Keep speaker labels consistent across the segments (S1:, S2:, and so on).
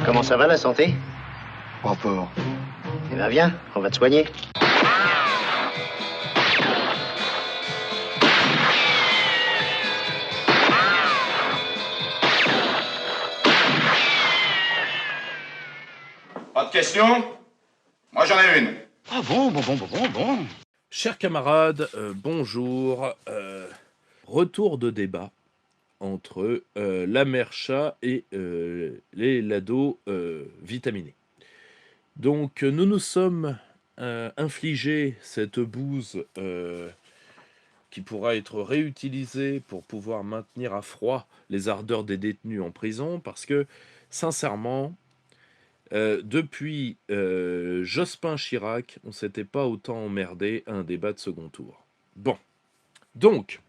S1: Comment ça va, la santé?
S2: Pas fort.
S1: Eh ben viens, on va te soigner.
S3: Pas de questions? Moi j'en ai une.
S2: Ah bon.
S4: Chers camarades, bonjour. Retour de débat entre la mère chat et les lados vitaminés. Donc nous nous sommes infligés cette bouse qui pourra être réutilisée pour pouvoir maintenir à froid les ardeurs des détenus en prison, parce que sincèrement, depuis Jospin Chirac, on s'était pas autant emmerdé à un débat de second tour. Bon, donc,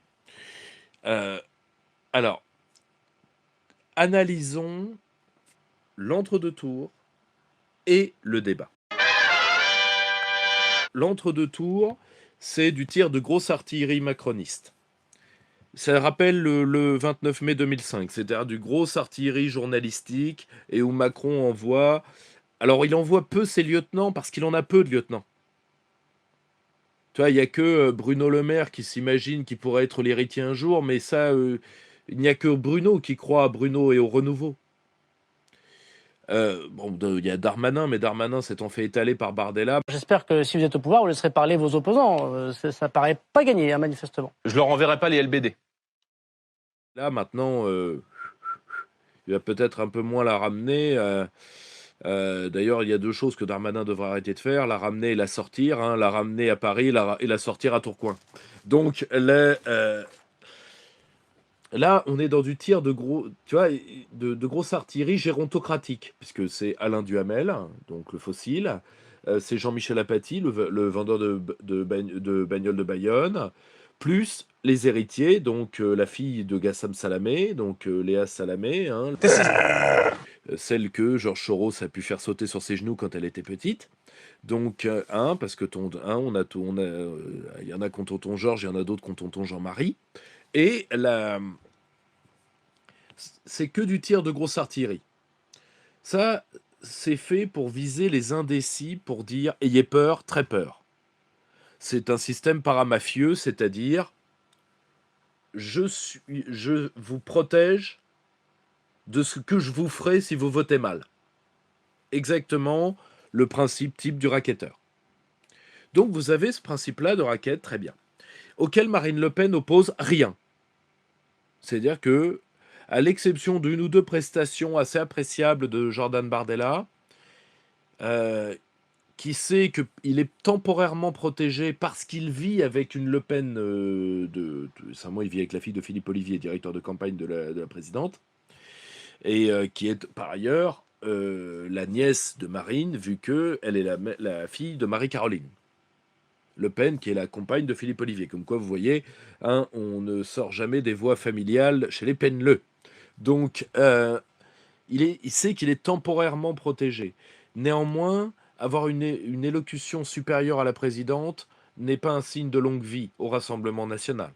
S4: alors, analysons l'entre-deux tours et le débat. L'entre-deux tours, c'est du tir de grosse artillerie macroniste. Ça rappelle le 29 mai 2005, c'est-à-dire du grosse artillerie journalistique, et où Macron envoie... Alors, il envoie peu ses lieutenants, parce qu'il en a peu de lieutenants. Tu vois, il n'y a que Bruno Le Maire qui s'imagine qu'il pourrait être l'héritier un jour, mais ça, il n'y a que Bruno qui croit à Bruno et au renouveau. Bon, il y a Darmanin, mais Darmanin s'étant fait étaler par Bardella.
S5: J'espère que si vous êtes au pouvoir, vous laisserez parler vos opposants. Ça paraît pas gagné, hein, manifestement.
S6: Je leur enverrai pas les LBD.
S4: Là, maintenant, il va peut-être un peu moins la ramener. D'ailleurs, il y a deux choses que Darmanin devrait arrêter de faire, la ramener et la sortir, hein, la ramener à Paris et la sortir à Tourcoing. Donc, là, on est dans du tir de gros, tu vois, de grosse artillerie gérontocratique, puisque c'est Alain Duhamel, donc le fossile, c'est Jean-Michel Apathy, le vendeur de bagnoles de Bayonne, plus les héritiers, donc la fille de Gassam Salamé, donc Léa Salamé, hein, celle que Georges Soros a pu faire sauter sur ses genoux quand elle était petite. Donc, parce que il y en a contre tonton Georges, il y en a d'autres contre tonton Jean-Marie. Et c'est que du tir de grosse artillerie. Ça, c'est fait pour viser les indécis, pour dire « ayez peur, très peur ». C'est un système paramafieux, c'est-à-dire « je vous protège de ce que je vous ferai si vous votez mal ». Exactement le principe type du racketteur. Donc vous avez ce principe-là de racket, très bien, auquel Marine Le Pen oppose rien. C'est-à-dire que, à l'exception d'une ou deux prestations assez appréciables de Jordan Bardella, qui sait qu'il est temporairement protégé parce qu'il vit avec une Le Pen il vit avec la fille de Philippe Olivier, directeur de campagne de la présidente, et qui est par ailleurs la nièce de Marine, vu qu'elle est la fille de Marie-Caroline Le Pen, qui est la compagne de Philippe Olivier. Comme quoi, vous voyez, hein, on ne sort jamais des voies familiales chez les Penleux. Donc, il sait qu'il est temporairement protégé. Néanmoins, avoir une élocution supérieure à la présidente n'est pas un signe de longue vie au Rassemblement national.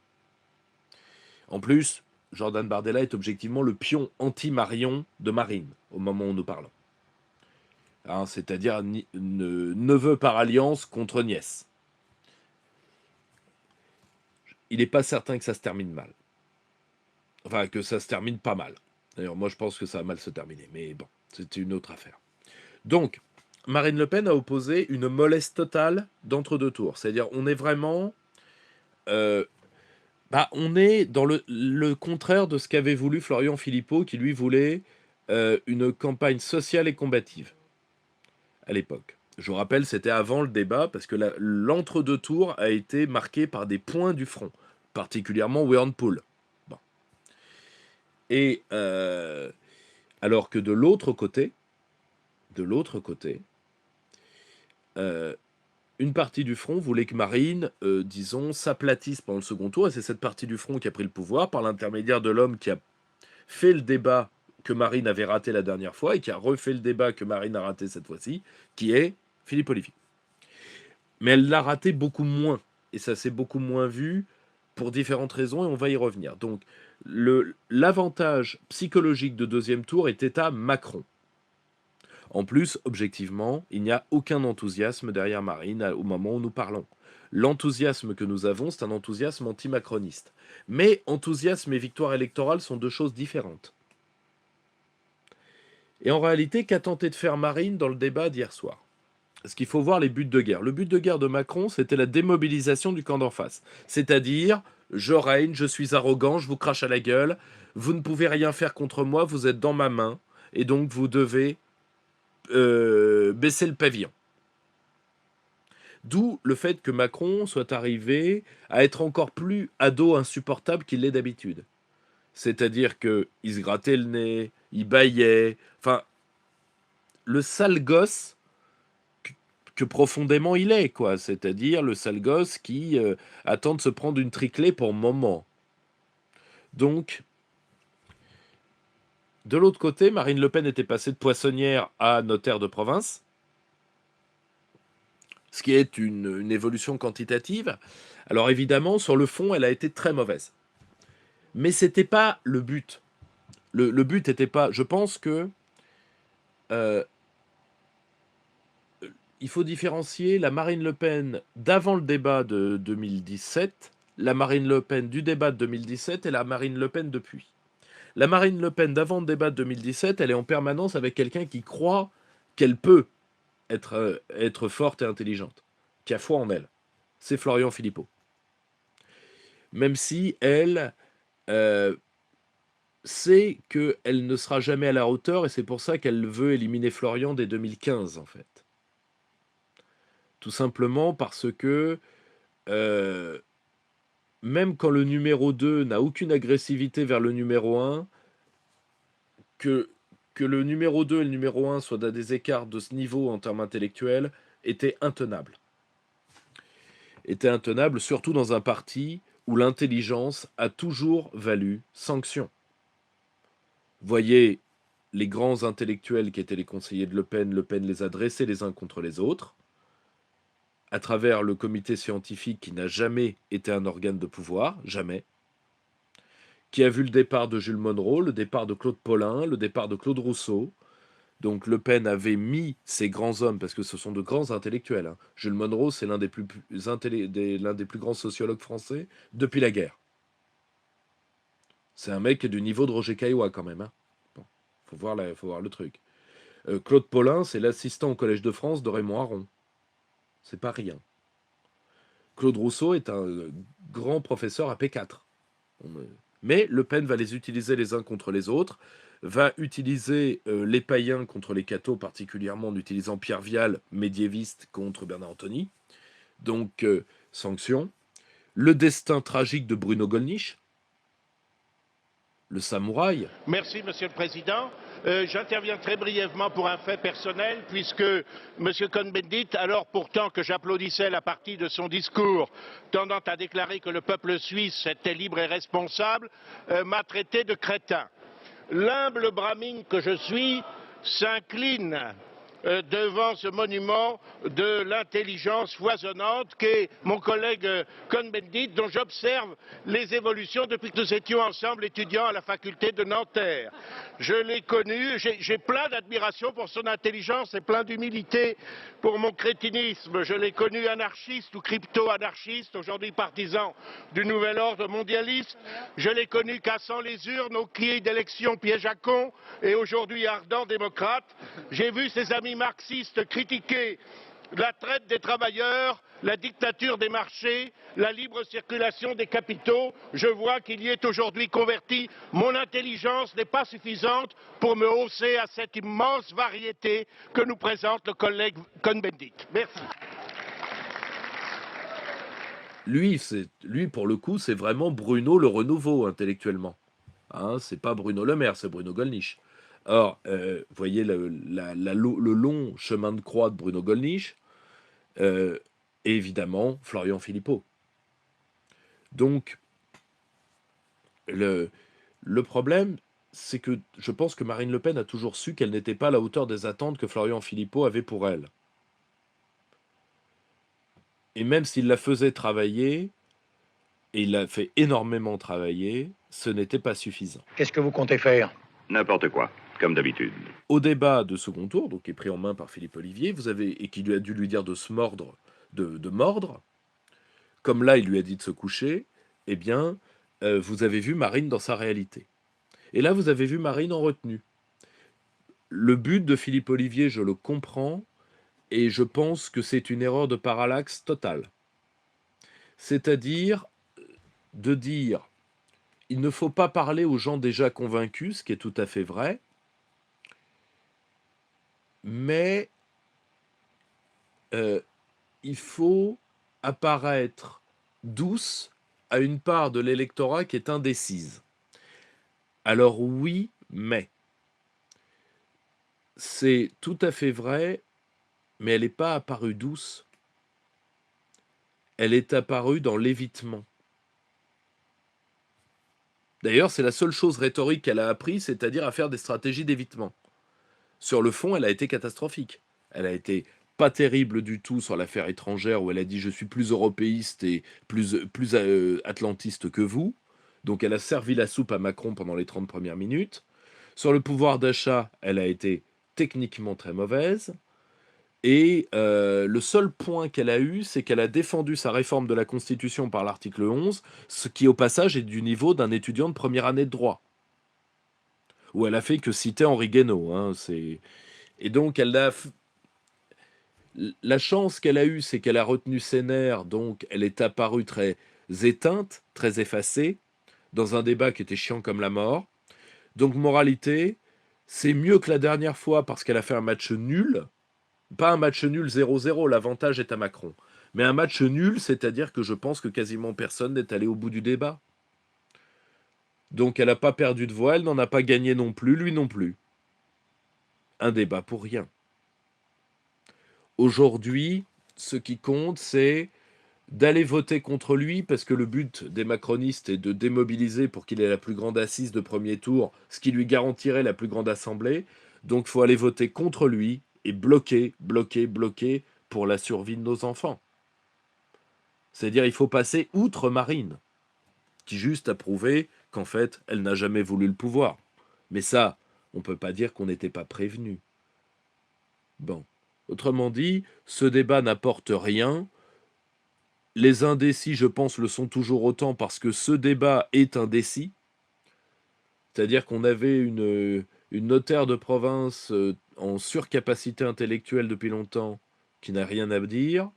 S4: En plus, Jordan Bardella est objectivement le pion anti-Marion de Marine, au moment où nous parlons. Hein, c'est-à-dire neveu par alliance contre nièce. Il n'est pas certain que ça se termine mal. Enfin, que ça se termine pas mal. D'ailleurs, moi, je pense que ça va mal se terminer. Mais bon, c'est une autre affaire. Donc, Marine Le Pen a opposé une mollesse totale d'entre-deux tours. C'est-à-dire, on est vraiment... on est dans le contraire de ce qu'avait voulu Florian Philippot, qui lui voulait une campagne sociale et combative à l'époque. Je vous rappelle, c'était avant le débat, parce que l'entre-deux tours a été marqué par des points du front, particulièrement Wernpool. Bon. Et alors que de l'autre côté, une partie du front voulait que Marine, disons, s'aplatisse pendant le second tour, et c'est cette partie du front qui a pris le pouvoir par l'intermédiaire de l'homme qui a fait le débat que Marine avait raté la dernière fois et qui a refait le débat que Marine a raté cette fois-ci, qui est Philippe Olivier. Mais elle l'a raté beaucoup moins, et ça s'est beaucoup moins vu pour différentes raisons, et on va y revenir. Donc, l'avantage psychologique de deuxième tour était à Macron. En plus, objectivement, il n'y a aucun enthousiasme derrière Marine au moment où nous parlons. L'enthousiasme que nous avons, c'est un enthousiasme anti-macroniste. Mais enthousiasme et victoire électorale sont deux choses différentes. Et en réalité, qu'a tenté de faire Marine dans le débat d'hier soir? Parce qu'il faut voir les buts de guerre. Le but de guerre de Macron, c'était la démobilisation du camp d'en face. C'est-à-dire, je règne, je suis arrogant, je vous crache à la gueule, vous ne pouvez rien faire contre moi, vous êtes dans ma main, et donc vous devez baisser le pavillon. D'où le fait que Macron soit arrivé à être encore plus ado insupportable qu'il l'est d'habitude. C'est-à-dire qu'il se grattait le nez, il bâillait, enfin, le sale gosse que profondément il est, quoi. C'est-à-dire le sale gosse qui attend de se prendre une triclée pour moment. Donc, de l'autre côté, Marine Le Pen était passée de poissonnière à notaire de province, ce qui est une évolution quantitative. Alors évidemment, sur le fond, elle a été très mauvaise. Mais c'était pas le but. Le but n'était pas... Je pense que il faut différencier la Marine Le Pen d'avant le débat de 2017, la Marine Le Pen du débat de 2017 et la Marine Le Pen depuis. La Marine Le Pen d'avant le débat de 2017, elle est en permanence avec quelqu'un qui croit qu'elle peut être forte et intelligente, qui a foi en elle. C'est Florian Philippot. Même si elle sait qu'elle ne sera jamais à la hauteur, et c'est pour ça qu'elle veut éliminer Florian dès 2015, en fait. Tout simplement parce que même quand le numéro 2 n'a aucune agressivité vers le numéro 1, que le numéro 2 et le numéro 1 soient à des écarts de ce niveau en termes intellectuels, était intenable. Était intenable, surtout dans un parti où l'intelligence a toujours valu sanction. Voyez les grands intellectuels qui étaient les conseillers de Le Pen les a dressés les uns contre les autres, à travers le comité scientifique qui n'a jamais été un organe de pouvoir, jamais, qui a vu le départ de Jules Monroe, le départ de Claude Paulin, le départ de Claude Rousseau. Donc Le Pen avait mis ces grands hommes, parce que ce sont de grands intellectuels. Hein. Jules Monroe, c'est l'un des plus grands sociologues français depuis la guerre. C'est un mec du niveau de Roger Caillois quand même. Hein. Bon, faut voir le truc. Claude Paulin, c'est l'assistant au Collège de France de Raymond Aron. C'est pas rien. Claude Rousseau est un grand professeur à P4. Mais Le Pen va les utiliser les uns contre les autres, va utiliser les païens contre les cathos, particulièrement en utilisant Pierre Vial, médiéviste, contre Bernard Antony. Donc, sanction. Le destin tragique de Bruno Gollnisch, le samouraï.
S6: Merci, Monsieur le Président. J'interviens très brièvement pour un fait personnel, puisque M. Cohn-Bendit, alors pourtant que j'applaudissais la partie de son discours tendant à déclarer que le peuple suisse était libre et responsable, m'a traité de crétin. L'humble bramine que je suis s'incline devant ce monument de l'intelligence foisonnante qu'est mon collègue Cohn-Bendit, dont j'observe les évolutions depuis que nous étions ensemble étudiants à la faculté de Nanterre. Je l'ai connu, j'ai plein d'admiration pour son intelligence et plein d'humilité pour mon crétinisme. Je l'ai connu anarchiste ou crypto-anarchiste, aujourd'hui partisan du nouvel ordre mondialiste. Je l'ai connu cassant les urnes aux quilles d'élections piège à con et aujourd'hui ardent démocrate. J'ai vu ses amis marxistes critiquer la traite des travailleurs, la dictature des marchés, la libre circulation des capitaux. Je vois qu'il y est aujourd'hui converti. Mon intelligence n'est pas suffisante pour me hausser à cette immense variété que nous présente le collègue Cohn-Bendit. Merci.
S4: Lui, pour le coup, c'est vraiment Bruno le renouveau intellectuellement. Hein, c'est pas Bruno Le Maire, c'est Bruno Gollnisch. Or, voyez le long chemin de croix de Bruno Gollnisch, et évidemment Florian Philippot. Donc, le problème, c'est que je pense que Marine Le Pen a toujours su qu'elle n'était pas à la hauteur des attentes que Florian Philippot avait pour elle. Et même s'il la faisait travailler, et il l'a fait énormément travailler, ce n'était pas suffisant.
S7: Qu'est-ce que vous comptez faire?
S8: N'importe quoi.
S7: comme d'habitude.
S4: Au débat de second tour, donc qui est pris en main par Philippe Ollivier, et qui lui a dû lui dire de se mordre, de mordre, comme là il lui a dit de se coucher, eh bien, vous avez vu Marine dans sa réalité. Et là, vous avez vu Marine en retenue. Le but de Philippe Ollivier, je le comprends, et je pense que c'est une erreur de parallaxe totale. C'est-à-dire de dire, il ne faut pas parler aux gens déjà convaincus, ce qui est tout à fait vrai, mais il faut apparaître douce à une part de l'électorat qui est indécise. Alors oui, mais c'est tout à fait vrai, mais elle n'est pas apparue douce. Elle est apparue dans l'évitement. D'ailleurs, c'est la seule chose rhétorique qu'elle a appris, c'est-à-dire à faire des stratégies d'évitement. Sur le fond, elle a été catastrophique. Elle a été pas terrible du tout sur l'affaire étrangère où elle a dit « je suis plus européiste et plus atlantiste que vous ». Donc elle a servi la soupe à Macron pendant les 30 premières minutes. Sur le pouvoir d'achat, elle a été techniquement très mauvaise. Et le seul point qu'elle a eu, c'est qu'elle a défendu sa réforme de la Constitution par l'article 11, ce qui au passage est du niveau d'un étudiant de première année de droit. Où elle a fait que citer Henri Guénaud. Hein, et donc la chance qu'elle a eue, c'est qu'elle a retenu ses nerfs, donc elle est apparue très éteinte, très effacée, dans un débat qui était chiant comme la mort. Donc moralité, c'est mieux que la dernière fois parce qu'elle a fait un match nul. Pas un match nul 0-0, l'avantage est à Macron. Mais un match nul, c'est-à-dire que je pense que quasiment personne n'est allé au bout du débat. Donc elle n'a pas perdu de voix, elle n'en a pas gagné non plus, lui non plus. Un débat pour rien. Aujourd'hui, ce qui compte, c'est d'aller voter contre lui, parce que le but des macronistes est de démobiliser pour qu'il ait la plus grande assise de premier tour, ce qui lui garantirait la plus grande assemblée. Donc il faut aller voter contre lui et bloquer pour la survie de nos enfants. C'est-à-dire il faut passer outre Marine, qui juste a prouvé qu'en fait, elle n'a jamais voulu le pouvoir. Mais ça, on ne peut pas dire qu'on n'était pas prévenu. Bon. Autrement dit, ce débat n'apporte rien. Les indécis, je pense, le sont toujours autant parce que ce débat est indécis. C'est-à-dire qu'on avait une notaire de province en surcapacité intellectuelle depuis longtemps, qui n'a rien à dire,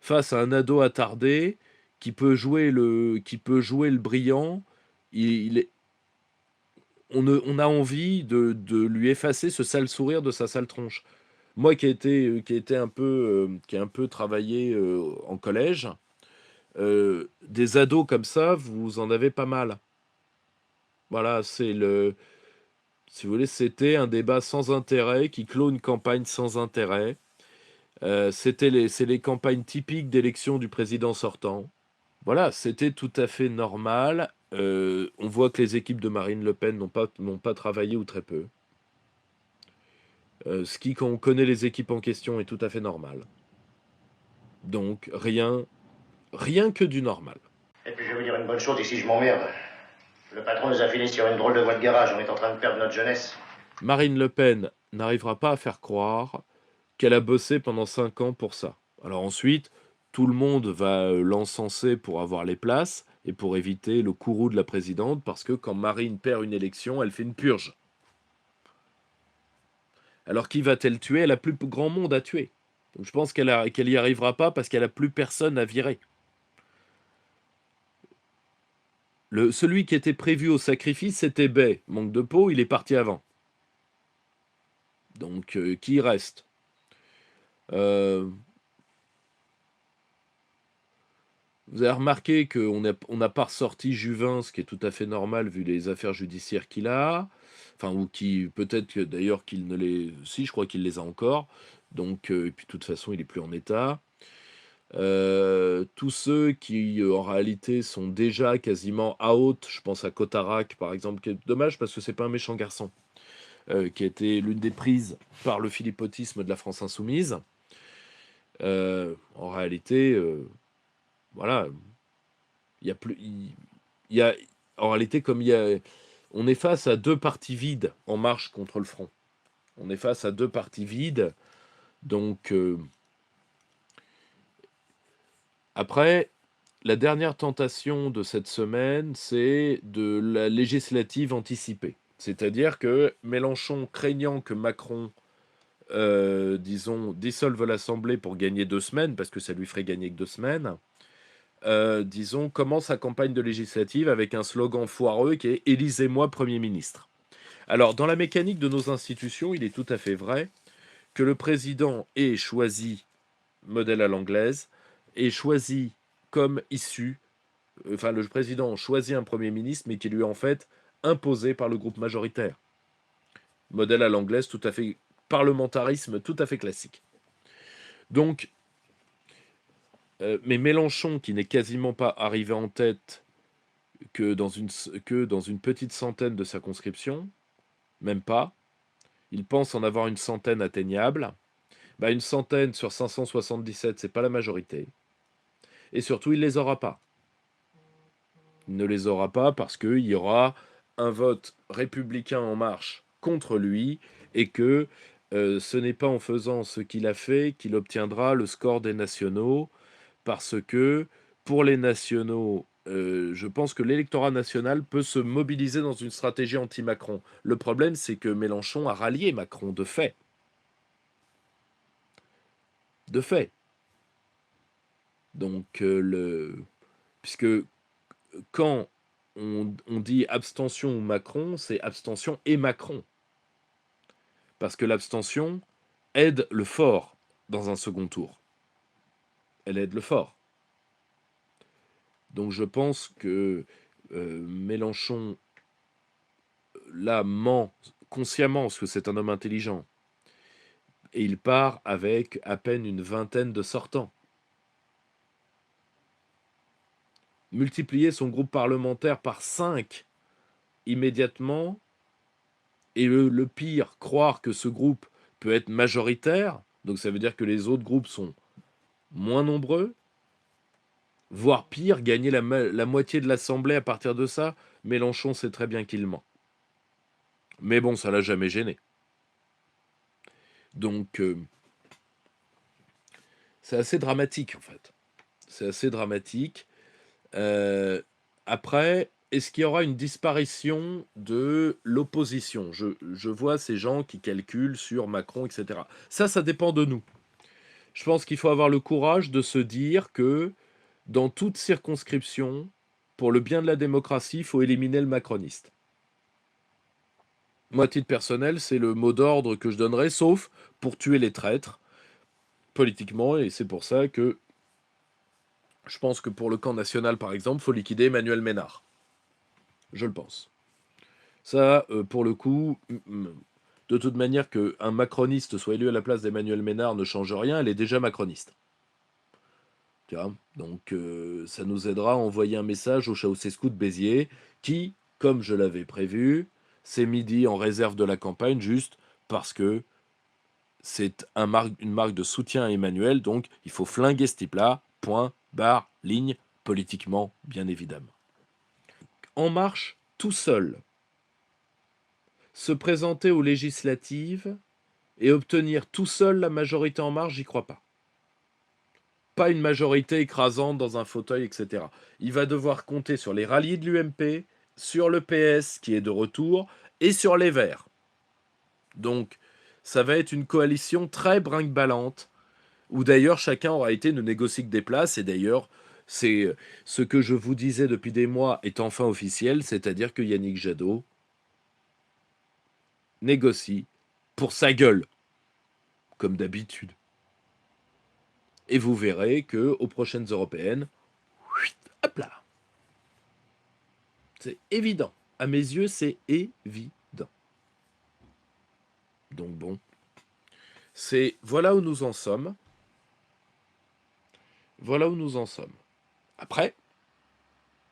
S4: face à un ado attardé qui peut jouer le brillant. On a envie de lui effacer ce sale sourire de sa sale tronche. Moi qui ai un peu travaillé en collège, des ados comme ça, vous en avez pas mal. Voilà, si vous voulez, c'était un débat sans intérêt qui clôt une campagne sans intérêt. C'est les campagnes typiques d'élection du président sortant. Voilà, c'était tout à fait normal. On voit que les équipes de Marine Le Pen n'ont pas travaillé ou très peu. Quand on connaît les équipes en question, est tout à fait normal. Donc, rien que du normal.
S1: Et puis je vais vous dire une bonne chose, ici je m'emmerde. Le patron nous a filé sur une drôle de voie de garage, on est en train de perdre notre jeunesse.
S4: Marine Le Pen n'arrivera pas à faire croire qu'elle a bossé pendant 5 ans pour ça. Alors ensuite, tout le monde va l'encenser pour avoir les places et pour éviter le courroux de la présidente, parce que quand Marine perd une élection, elle fait une purge. Alors qui va-t-elle tuer? Elle a plus grand monde à tuer. Donc je pense qu'elle y arrivera pas parce qu'elle a plus personne à virer. Celui qui était prévu au sacrifice, c'était Bay. Manque de peau, il est parti avant. Donc qui reste? Vous avez remarqué qu'on n'a pas ressorti Juvin, ce qui est tout à fait normal vu les affaires judiciaires qu'il a. Enfin, ou qui, peut-être que d'ailleurs qu'il ne les... Si, je crois qu'il les a encore. Donc, et puis de toute façon, il n'est plus en état. Tous ceux qui, en réalité, sont déjà quasiment out, je pense à Cotarac, par exemple, qui est dommage parce que c'est pas un méchant garçon, qui a été l'une des prises par le philippotisme de la France insoumise. En réalité... voilà, en réalité, comme On est face à deux partis vides en marche contre le front. On est face à deux partis vides. Donc, après, la dernière tentation de cette semaine, c'est de la législative anticipée. C'est-à-dire que Mélenchon, craignant que Macron, disons, dissolve l'Assemblée pour gagner 2 semaines, parce que ça lui ferait gagner que 2 semaines, disons, commence sa campagne de législative avec un slogan foireux qui est « Élisez-moi Premier ministre ». Alors, dans la mécanique de nos institutions, il est tout à fait vrai que le président ait choisi, modèle à l'anglaise, ait choisi comme issue, enfin, le président choisit un Premier ministre, mais qui lui est en fait imposé par le groupe majoritaire. Modèle à l'anglaise, tout à fait parlementarisme, tout à fait classique. Donc, mais Mélenchon, qui n'est quasiment pas arrivé en tête que dans une petite centaine de circonscriptions, même pas, il pense en avoir une centaine atteignable. Bah, une centaine sur 577, c'est pas la majorité. Et surtout, il les aura pas. Il ne les aura pas parce qu'il y aura un vote républicain en marche contre lui et que ce n'est pas en faisant ce qu'il a fait qu'il obtiendra le score des nationaux, parce que pour les nationaux, je pense que l'électorat national peut se mobiliser dans une stratégie anti-Macron. Le problème, c'est que Mélenchon a rallié Macron de fait. De fait. Donc, puisque quand on dit abstention ou Macron, c'est abstention et Macron. Parce que l'abstention aide le fort dans un second tour. Elle aide le fort. Donc je pense que Mélenchon, là, ment consciemment, parce que c'est un homme intelligent. Et il part avec à peine une vingtaine de sortants. Multiplier son groupe parlementaire par 5 immédiatement, et le pire, croire que ce groupe peut être majoritaire, donc ça veut dire que les autres groupes sont moins nombreux, voire pire, gagner la moitié de l'Assemblée à partir de ça, Mélenchon sait très bien qu'il ment. Mais bon, ça l'a jamais gêné. Donc, c'est assez dramatique, en fait. C'est assez dramatique. Après, est-ce qu'il y aura une disparition de l'opposition ? Je vois ces gens qui calculent sur Macron, etc. Ça dépend de nous. Je pense qu'il faut avoir le courage de se dire que dans toute circonscription, pour le bien de la démocratie, il faut éliminer le macroniste. Moi, à titre personnel, c'est le mot d'ordre que je donnerais, sauf pour tuer les traîtres, politiquement, et c'est pour ça que je pense que pour le camp national, par exemple, il faut liquider Emmanuel Ménard. Je le pense. Ça, pour le coup, de toute manière, qu'un macroniste soit élu à la place d'Emmanuel Ménard ne change rien, elle est déjà macroniste. Tu vois ? Donc, ça nous aidera à envoyer un message au Ceausescu de Béziers, qui, comme je l'avais prévu, s'est midi en réserve de la campagne, juste parce que c'est une marque de soutien à Emmanuel, donc il faut flinguer ce type-là, point, barre, ligne, politiquement, bien évidemment. En Marche, tout seul, se présenter aux législatives et obtenir tout seul la majorité En Marche, j'y crois pas. Pas une majorité écrasante dans un fauteuil, etc. Il va devoir compter sur les ralliés de l'UMP, sur le PS qui est de retour, et sur les Verts. Donc, ça va être une coalition très brinque-ballante, où d'ailleurs chacun aura été ne négocie que des places, et d'ailleurs, c'est ce que je vous disais depuis des mois est enfin officiel, c'est-à-dire que Yannick Jadot négocie pour sa gueule, comme d'habitude. Et vous verrez que aux prochaines européennes, hop là, c'est évident. À mes yeux, c'est évident. Donc bon, voilà où nous en sommes. Voilà où nous en sommes. Après,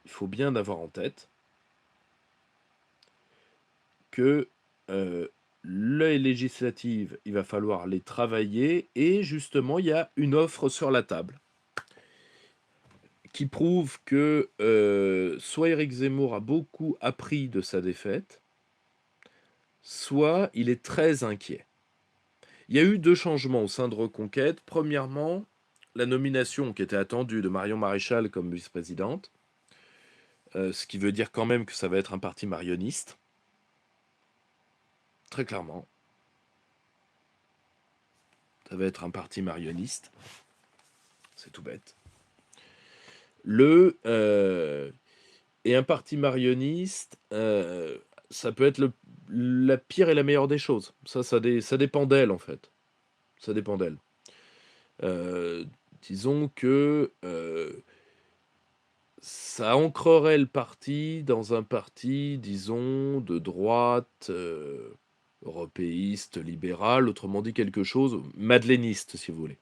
S4: il faut bien avoir en tête que les législatives, il va falloir les travailler, et justement, il y a une offre sur la table qui prouve que soit Éric Zemmour a beaucoup appris de sa défaite, soit il est très inquiet. Il y a eu 2 changements au sein de Reconquête. Premièrement, la nomination qui était attendue de Marion Maréchal comme vice-présidente, ce qui veut dire quand même que ça va être un parti marionniste. Très clairement. Ça va être un parti marionniste. C'est tout bête. Et un parti marionniste, ça peut être la pire et la meilleure des choses. Ça dépend d'elle, en fait. Ça dépend d'elle. Disons que ça ancrerait le parti dans un parti, disons, de droite, européiste, libéral, autrement dit quelque chose, madeleiniste, si vous voulez.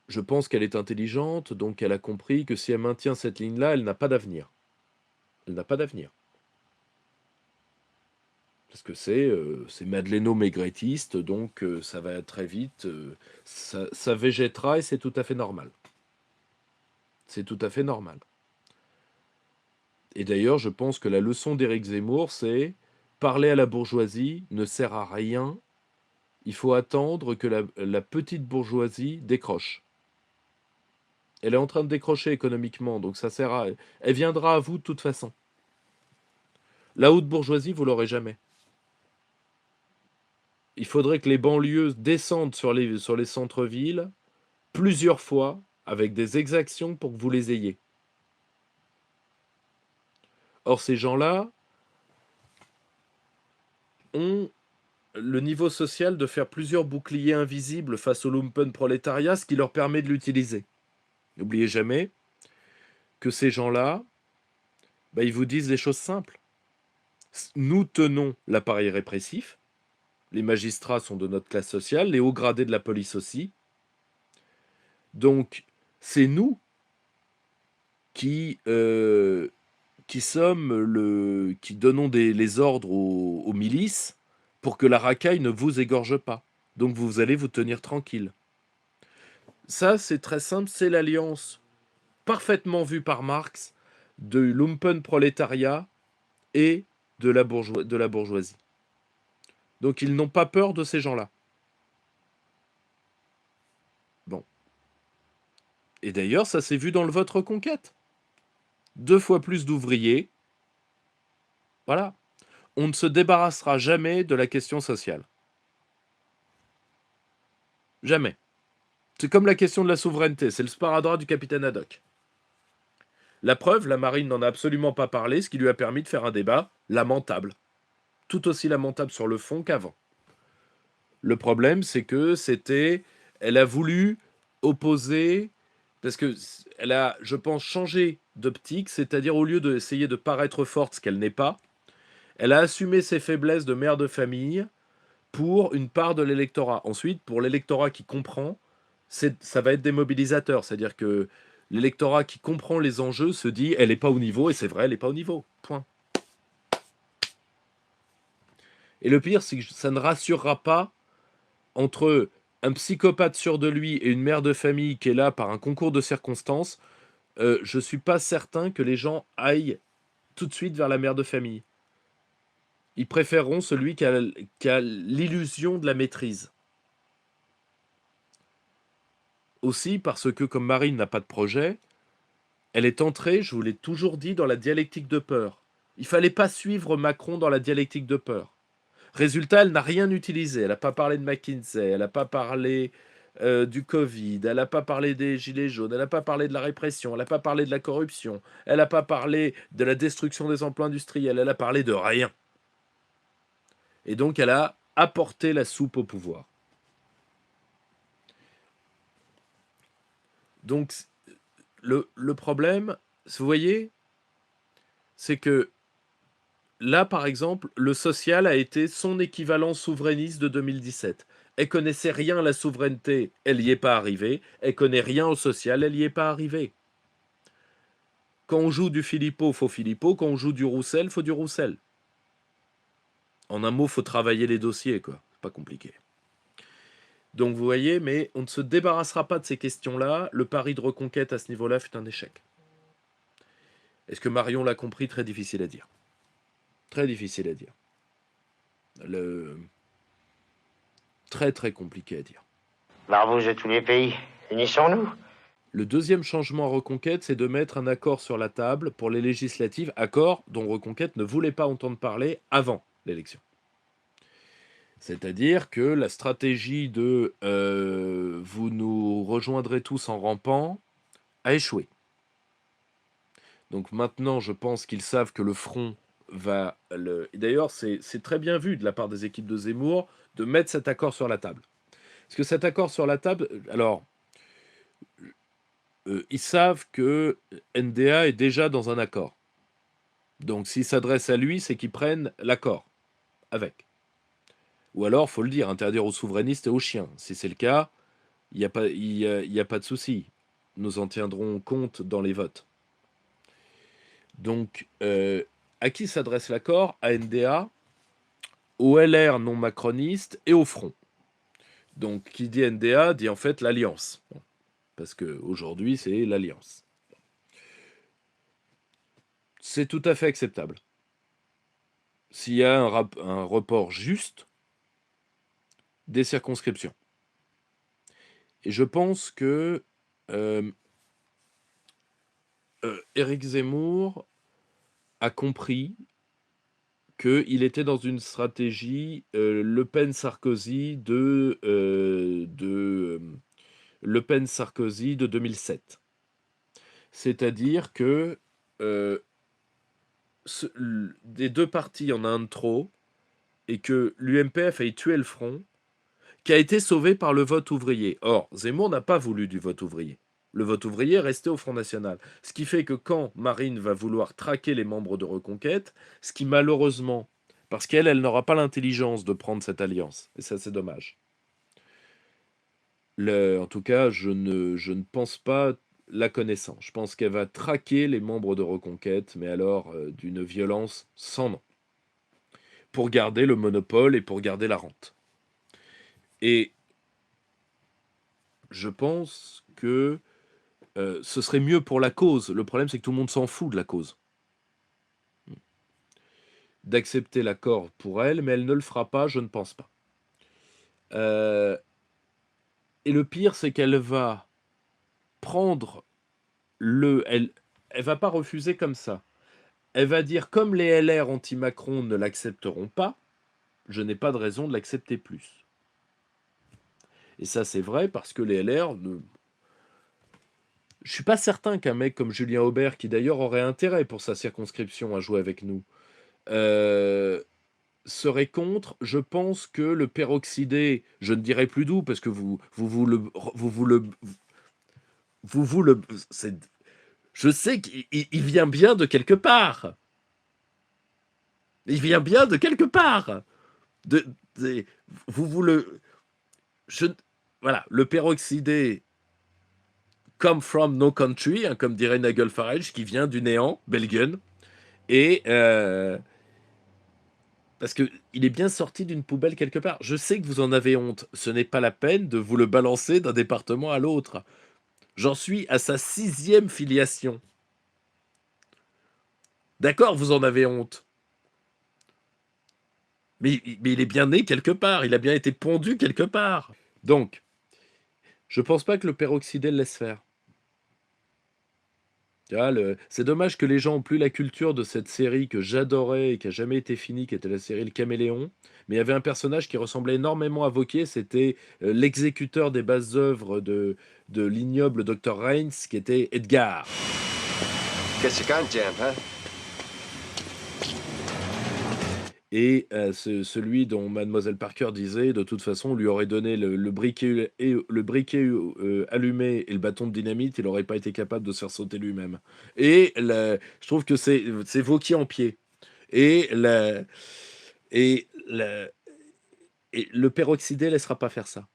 S4: Je pense qu'elle est intelligente, donc elle a compris que si elle maintient cette ligne-là, elle n'a pas d'avenir. Elle n'a pas d'avenir. Parce que c'est madeleino-maigretiste, donc ça va très vite, ça végétera et c'est tout à fait normal. C'est tout à fait normal. Et d'ailleurs, je pense que la leçon d'Éric Zemmour, c'est parler à la bourgeoisie ne sert à rien. Il faut attendre que la petite bourgeoisie décroche. Elle est en train de décrocher économiquement, donc ça sert à... Elle viendra à vous de toute façon. La haute bourgeoisie, vous l'aurez jamais. Il faudrait que les banlieues descendent sur les centres-villes plusieurs fois avec des exactions pour que vous les ayez. Or, ces gens-là ont le niveau social de faire plusieurs boucliers invisibles face au lumpenprolétariat, ce qui leur permet de l'utiliser. N'oubliez jamais que ces gens-là, ils vous disent des choses simples. Nous tenons l'appareil répressif, les magistrats sont de notre classe sociale, les hauts gradés de la police aussi. Donc, c'est nous qui donnons les ordres aux milices pour que la racaille ne vous égorge pas. Donc, vous allez vous tenir tranquille. Ça, c'est très simple, c'est l'alliance parfaitement vue par Marx de lumpenprolétariat et de la bourgeoisie. Donc, ils n'ont pas peur de ces gens-là. Bon. Et d'ailleurs, ça s'est vu dans le vote Reconquête. 2 fois plus d'ouvriers. Voilà. On ne se débarrassera jamais de la question sociale. Jamais. C'est comme la question de la souveraineté, c'est le sparadrap du capitaine Haddock. La preuve, la marine n'en a absolument pas parlé, ce qui lui a permis de faire un débat lamentable. Tout aussi lamentable sur le fond qu'avant. Le problème, c'est que elle a voulu opposer, parce qu'elle a, je pense, changé d'optique, c'est-à-dire au lieu d'essayer de paraître forte, ce qu'elle n'est pas, elle a assumé ses faiblesses de mère de famille pour une part de l'électorat. Ensuite, pour l'électorat qui comprend, ça va être démobilisateur. C'est-à-dire que l'électorat qui comprend les enjeux se dit « elle n'est pas au niveau », et c'est vrai, elle n'est pas au niveau. Point. Et le pire, c'est que ça ne rassurera pas entre un psychopathe sûr de lui et une mère de famille qui est là par un concours de circonstances. Je ne suis pas certain que les gens aillent tout de suite vers la mère de famille. Ils préféreront celui qui a l'illusion de la maîtrise. Aussi parce que, comme Marine n'a pas de projet, elle est entrée, je vous l'ai toujours dit, dans la dialectique de peur. Il ne fallait pas suivre Macron dans la dialectique de peur. Résultat, elle n'a rien utilisé. Elle n'a pas parlé de McKinsey, elle n'a pas parlé du Covid, elle n'a pas parlé des gilets jaunes, elle n'a pas parlé de la répression, elle n'a pas parlé de la corruption, elle n'a pas parlé de la destruction des emplois industriels, elle a parlé de rien. Et donc, elle a apporté la soupe au pouvoir. Donc, le problème, vous voyez, c'est que là, par exemple, le social a été son équivalent souverainiste de 2017. Elle connaissait rien à la souveraineté, elle n'y est pas arrivée. Elle connaît rien au social, elle n'y est pas arrivée. Quand on joue du Philippot, faut Philippot. Quand on joue du Roussel, faut du Roussel. En un mot, faut travailler les dossiers, quoi. C'est pas compliqué. Donc vous voyez, mais on ne se débarrassera pas de ces questions-là. Le pari de reconquête à ce niveau-là fut un échec. Est-ce que Marion l'a compris? Très difficile à dire. Très difficile à dire. Très très compliqué à dire.
S1: Barbouze de tous les pays, unissons-nous.
S4: Le deuxième changement à Reconquête, c'est de mettre un accord sur la table pour les législatives, accord dont Reconquête ne voulait pas entendre parler avant l'élection. C'est-à-dire que la stratégie de vous nous rejoindrez tous en rampant a échoué. Donc maintenant, je pense qu'ils savent que le front va... Et d'ailleurs, c'est très bien vu de la part des équipes de Zemmour de mettre cet accord sur la table. Parce que cet accord sur la table... Alors, ils savent que NDA est déjà dans un accord. Donc s'ils s'adressent à lui, c'est qu'ils prennent l'accord avec. Ou alors, faut le dire, interdire aux souverainistes et aux chiens. Si c'est le cas, il n'y a pas de souci. Nous en tiendrons compte dans les votes. Donc, à qui s'adresse l'accord? À NDA, au LR non macroniste et au Front. Donc, qui dit NDA dit en fait l'Alliance. Bon, parce qu'aujourd'hui, c'est l'Alliance. C'est tout à fait acceptable. S'il y a un report juste des circonscriptions. Et je pense que Éric Zemmour a compris qu'il était dans une stratégie Le Pen-Sarkozy de 2007. C'est-à-dire que des deux partis, il y en a un de trop, et que l'UMP a failli tuer le front, qui a été sauvé par le vote ouvrier. Or, Zemmour n'a pas voulu du vote ouvrier. Le vote ouvrier est resté au Front National. Ce qui fait que quand Marine va vouloir traquer les membres de Reconquête, ce qui malheureusement, parce qu'elle n'aura pas l'intelligence de prendre cette alliance, et ça c'est dommage. En tout cas, je ne pense pas la connaissant. Je pense qu'elle va traquer les membres de Reconquête, mais alors d'une violence sans nom, pour garder le monopole et pour garder la rente. Et je pense que ce serait mieux pour la cause. Le problème, c'est que tout le monde s'en fout de la cause. D'accepter l'accord pour elle, mais elle ne le fera pas, je ne pense pas. Et le pire, c'est qu'elle va prendre elle va pas refuser comme ça. Elle va dire, comme les LR anti-Macron ne l'accepteront pas, je n'ai pas de raison de l'accepter plus. Et ça, c'est vrai, parce que les LR... Je suis pas certain qu'un mec comme Julien Aubert, qui d'ailleurs aurait intérêt pour sa circonscription à jouer avec nous, serait contre. Je pense que le peroxydé, je ne dirais plus doux, parce que je sais qu'il vient bien de quelque part. Il vient bien de quelque part. Voilà, le peroxydé come from no country, hein, comme dirait Nigel Farage, qui vient du néant, Belgian, et parce qu'il est bien sorti d'une poubelle quelque part. Je sais que vous en avez honte, ce n'est pas la peine de vous le balancer d'un département à l'autre. J'en suis à sa 6e filiation. D'accord, vous en avez honte. Mais il est bien né quelque part, il a bien été pondu quelque part. Donc, je pense pas que le peroxydé le laisse faire. C'est dommage que les gens ont plus la culture de cette série que j'adorais et qui a jamais été finie, qui était la série Le Caméléon. Mais il y avait un personnage qui ressemblait énormément à Wauquiez, c'était l'exécuteur des basses œuvres de l'ignoble Dr. Reigns, qui était Edgar.
S2: Guess you can't jam, huh?
S4: Et celui dont Mademoiselle Parker disait, de toute façon, on lui aurait donné le briquet allumé et le bâton de dynamite, il n'aurait pas été capable de se faire sauter lui-même. Et je trouve que c'est Wauquiez en pied. Et le peroxydé laissera pas faire ça.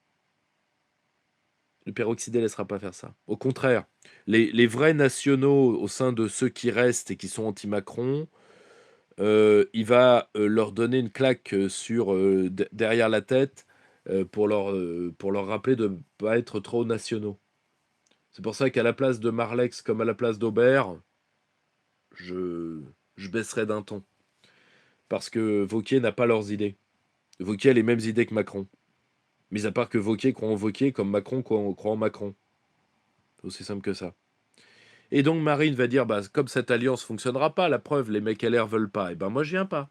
S4: Le peroxydé laissera pas faire ça. Au contraire, les vrais nationaux au sein de ceux qui restent et qui sont anti-Macron, il va leur donner une claque derrière la tête pour leur rappeler de ne pas être trop nationaux. C'est pour ça qu'à la place de Marlex comme à la place d'Aubert, je baisserai d'un ton. Parce que Wauquiez n'a pas leurs idées. Wauquiez a les mêmes idées que Macron. Mis à part que Wauquiez croit en Wauquiez comme Macron croit en Macron. C'est aussi simple que ça. Et donc Marine va dire, bah, comme cette alliance fonctionnera pas, la preuve, les mecs LR veulent pas, et ben moi je viens pas.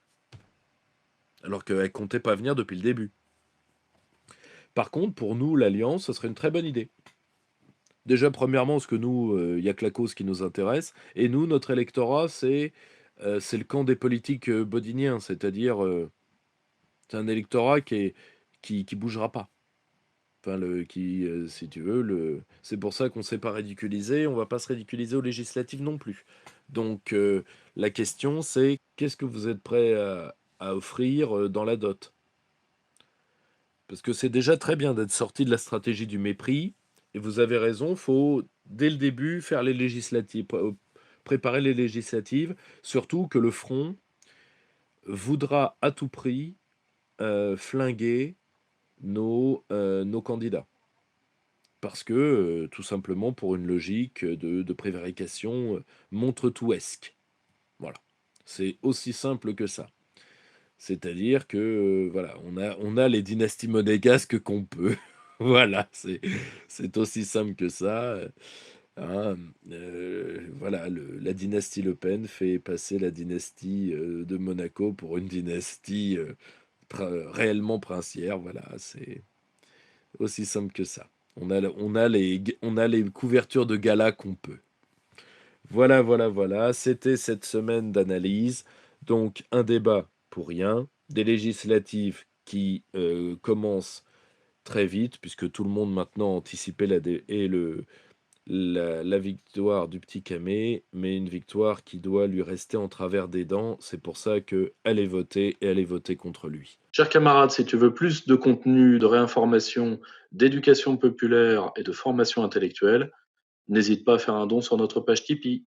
S4: Alors qu'elle comptait pas venir depuis le début. Par contre, pour nous, l'alliance, ce serait une très bonne idée. Déjà, premièrement, parce que nous, il y a que la cause qui nous intéresse, et nous, notre électorat, c'est le camp des politiques bodiniens, c'est-à-dire c'est un électorat qui bougera pas. Enfin, si tu veux, c'est pour ça qu'on ne s'est pas ridiculisé, on va pas se ridiculiser aux législatives non plus. Donc, la question, c'est qu'est-ce que vous êtes prêt à offrir dans la dot? Parce que c'est déjà très bien d'être sorti de la stratégie du mépris, et vous avez raison, faut dès le début faire les législatives, préparer les législatives, surtout que le front voudra à tout prix flinguer nos candidats. Parce que, tout simplement, pour une logique de prévarication montre-touesque. Voilà. C'est aussi simple que ça. C'est-à-dire que, voilà, on a les dynasties monégasques qu'on peut. Voilà, c'est aussi simple que ça. Hein. Voilà, la dynastie Le Pen fait passer la dynastie de Monaco pour une dynastie réellement princière. Voilà, c'est aussi simple que ça. On a les couvertures de gala qu'on peut. Voilà, voilà, voilà. C'était cette semaine d'analyse. Donc, un débat pour rien. Des législatives qui commencent très vite, puisque tout le monde maintenant anticipait la victoire du petit Camé, mais une victoire qui doit lui rester en travers des dents. C'est pour ça qu'elle est votée et elle est votée contre lui.
S7: Chers camarades, si tu veux plus de contenu, de réinformation, d'éducation populaire et de formation intellectuelle, n'hésite pas à faire un don sur notre page Tipeee.